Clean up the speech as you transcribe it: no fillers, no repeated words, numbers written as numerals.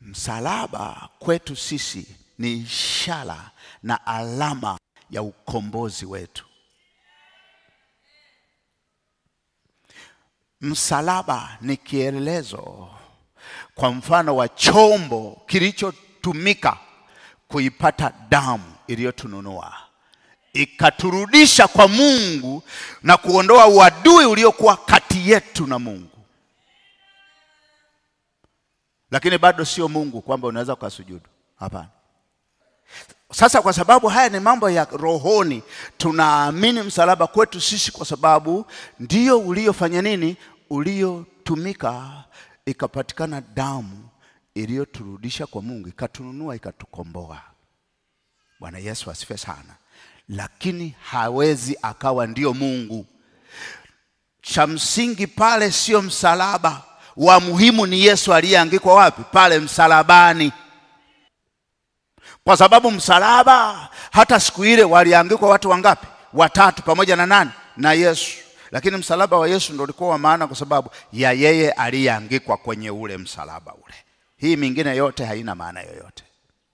Msalaba kwetu sisi ni ishara na alama ya ukombozi wetu. Msalaba ni kielelezo, kwa mfano wa chombo kilichotumika kuipata damu iliyotununua, ikaturudisha kwa Mungu na kuondoa uadui uliokuwa kati yetu na Mungu. Lakini bado sio Mungu kwamba unaweza ukasujudu. Hapana. Sasa kwa sababu haya ni mambo ya rohoni, tunaamini msalaba kwetu sisi kwa sababu ndio uliofanya nini? Uliotumika, ikapatikana damu iliyoturudisha kwa Mungu, ikatununua, ikatukomboa. Bwana Yesu asifiwe sana. Lakini hawezi akawa ndio Mungu. Cha msingi pale sio msalaba, wa muhimu ni Yesu aliyeangikwa wapi? Pale msalabani. Kwa sababu msalaba, hata siku ile waliangikwa watu wangapi? 3, pamoja na nani? Na Yesu. Lakini msalaba wa Yesu ndio ulikuwa wa maana kwa sababu ya yeye aliyeangikwa kwenye ule msalaba ule. Hii mingine yote haina maana yoyote.